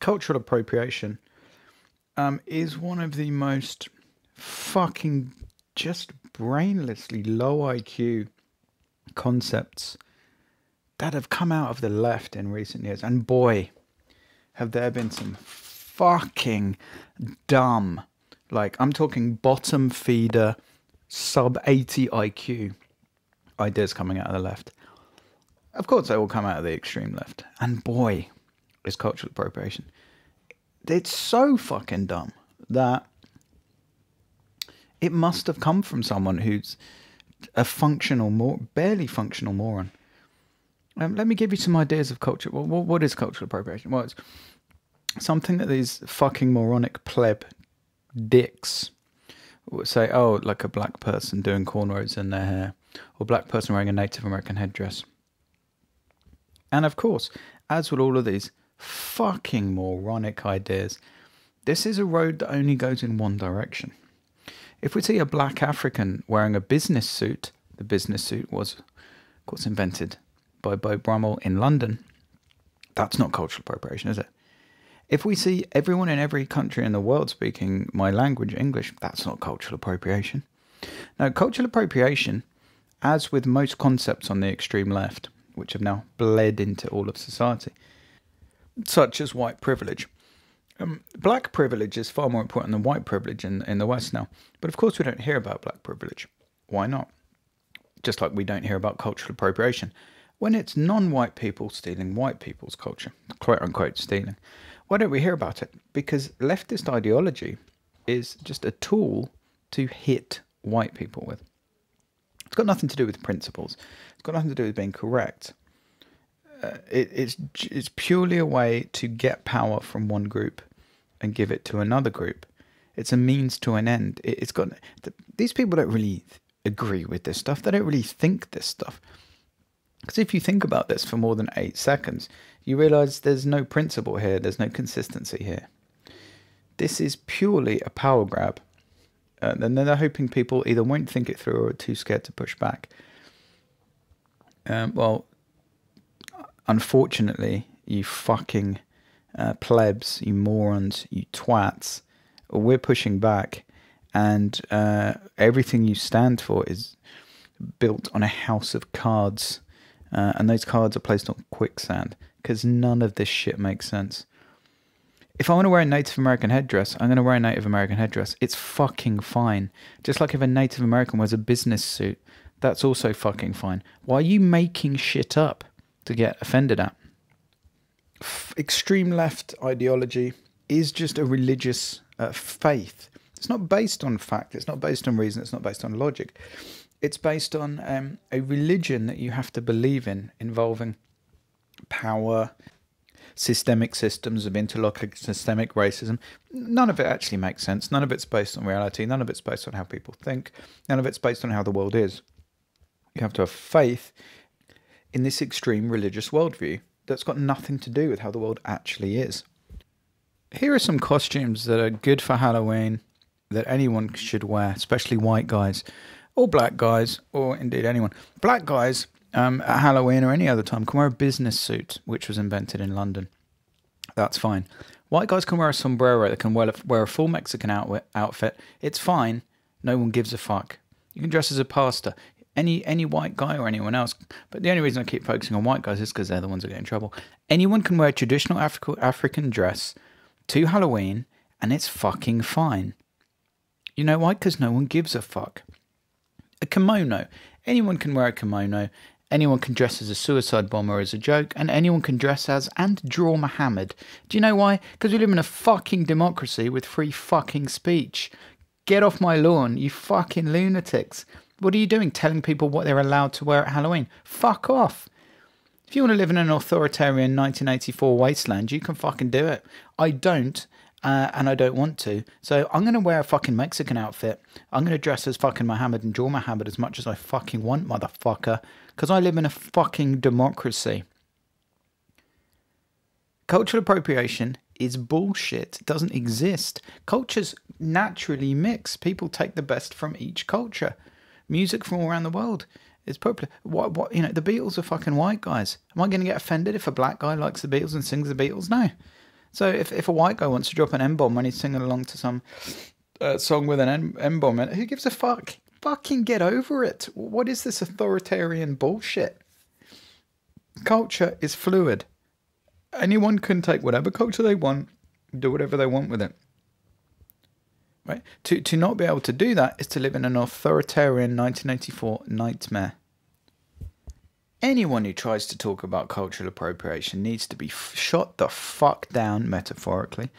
cultural appropriation is one of the most fucking just brainlessly low IQ concepts that have come out of the left in recent years. And boy, have there been some fucking dumb, like I'm talking bottom feeder, sub 80 IQ ideas coming out of the left. Of course, they will come out of the extreme left. And boy, is cultural appropriation. It's so fucking dumb that it must have come from someone who's a barely functional moron. Let me give you some ideas of culture. What is cultural appropriation? Well, it's something that these fucking moronic pleb dicks would say, oh, like a black person doing cornrows in their hair, or black person wearing a Native American headdress. And of course, as with all of these fucking moronic ideas, this is a road that only goes in one direction. If we see a black African wearing a business suit, the business suit was, of course, invented by Beau Brummel in London. That's not cultural appropriation, is it? If we see everyone in every country in the world speaking my language, English, that's not cultural appropriation. Now, cultural appropriation, as with most concepts on the extreme left, which have now bled into all of society, such as white privilege. Black privilege is far more important than white privilege in the West now. But of course we don't hear about black privilege. Why not? Just like we don't hear about cultural appropriation. When it's non-white people stealing white people's culture, quote-unquote stealing, why don't we hear about it? Because leftist ideology is just a tool to hit white people with. It's got nothing to do with principles. It's got nothing to do with being correct. It's purely a way to get power from one group and give it to another group. It's a means to an end. These people don't really agree with this stuff. They don't really think this stuff. Because if you think about this for more than 8 seconds, you realize there's no principle here. There's no consistency here. This is purely a power grab. And then they're hoping people either won't think it through or are too scared to push back. Well, unfortunately, you fucking plebs, you morons, you twats, we're pushing back, and everything you stand for is built on a house of cards, and those cards are placed on quicksand, because none of this shit makes sense. If I want to wear a Native American headdress, I'm going to wear a Native American headdress. It's fucking fine. Just like if a Native American wears a business suit, that's also fucking fine. Why are you making shit up to get offended at? Extreme left ideology is just a religious faith. It's not based on fact. It's not based on reason. It's not based on logic. It's based on a religion that you have to believe in, involving power, systemic systems of interlocking systemic racism. None of it actually makes sense. None of it's based on reality. None of it's based on how people think. None of it's based on how the world is. You have to have faith in this extreme religious worldview that's got nothing to do with how the world actually is. Here are some costumes that are good for Halloween that anyone should wear, especially white guys or black guys, or indeed anyone. Black guys at Halloween or any other time can wear a business suit, which was invented in London. That's fine. White guys can wear a sombrero. They can wear a full Mexican outfit. It's fine. No one gives a fuck. You can dress as a pastor. Any white guy or anyone else. But the only reason I keep focusing on white guys is because they're the ones that get in trouble. Anyone can wear a traditional African dress to Halloween, and it's fucking fine. You know why? Because no one gives a fuck. A kimono. Anyone can wear a kimono. Anyone can dress as a suicide bomber as a joke, and anyone can dress as and draw Muhammad. Do you know why? Because we live in a fucking democracy with free fucking speech. Get off my lawn, you fucking lunatics. What are you doing, telling people what they're allowed to wear at Halloween? Fuck off. If you want to live in an authoritarian 1984 wasteland, you can fucking do it. I don't, and I don't want to. So I'm going to wear a fucking Mexican outfit. I'm going to dress as fucking Muhammad and draw Muhammad as much as I fucking want, motherfucker. Because I live in a fucking democracy. Cultural appropriation is bullshit. It doesn't exist. Cultures naturally mix. People take the best from each culture. Music from all around the world is popular. What? The Beatles are fucking white guys. Am I going to get offended if a black guy likes the Beatles and sings the Beatles? No. So if a white guy wants to drop an M-bomb when he's singing along to some song with an M-bomb in it, who gives a fuck? Fucking get over it. What is this authoritarian bullshit? Culture is fluid. Anyone can take whatever culture they want, do whatever they want with it. Right? To not be able to do that is to live in an authoritarian 1984 nightmare. Anyone who tries to talk about cultural appropriation needs to be shot the fuck down, metaphorically,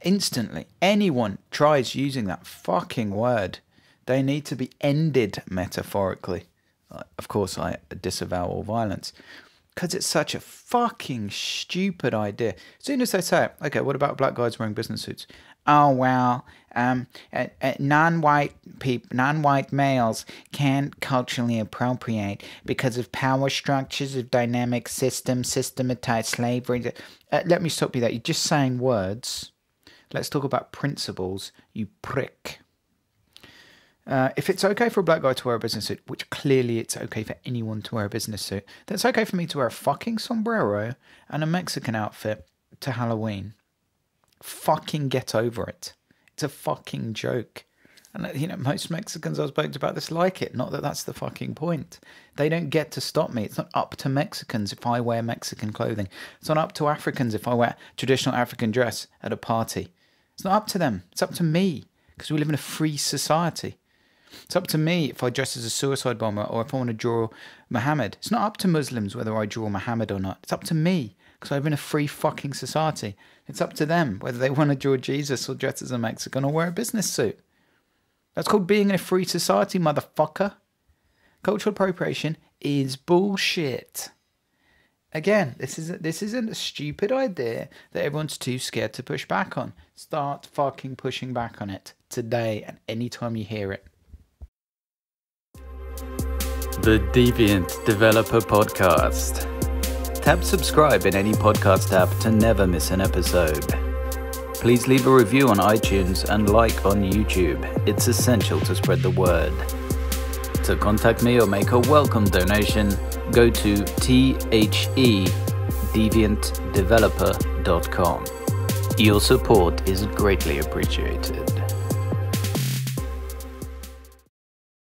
instantly. Anyone tries using that fucking word, they need to be ended, metaphorically. Of course, I disavow all violence. Because it's such a fucking stupid idea. As soon as they say it, okay, what about black guys wearing business suits? Oh, well, non-white males can't culturally appropriate because of power structures, of dynamic systems, systematized slavery. Let me stop you there. You're just saying words. Let's talk about principles, you prick. If it's okay for a black guy to wear a business suit, which clearly it's okay for anyone to wear a business suit, then it's okay for me to wear a fucking sombrero and a Mexican outfit to Halloween. Fucking get over it. It's a fucking joke. And, you know, most Mexicans I've spoken about this like it. Not that that's the fucking point. They don't get to stop me. It's not up to Mexicans if I wear Mexican clothing. It's not up to Africans if I wear traditional African dress at a party. It's not up to them. It's up to me, because we live in a free society. It's up to me if I dress as a suicide bomber or if I want to draw Muhammad. It's not up to Muslims whether I draw Muhammad or not. It's up to me, because I live in a free fucking society. It's up to them whether they want to draw Jesus or dress as a Mexican or wear a business suit. That's called being in a free society, motherfucker. Cultural appropriation is bullshit. Again, this isn't a stupid idea that everyone's too scared to push back on. Start fucking pushing back on it today and anytime you hear it. The Deviant Developer Podcast. Tap subscribe in any podcast app to never miss an episode. Please leave a review on iTunes and like on YouTube. It's essential to spread the word. To contact me or make a welcome donation, go to thedeviantdeveloper.com. Your support is greatly appreciated.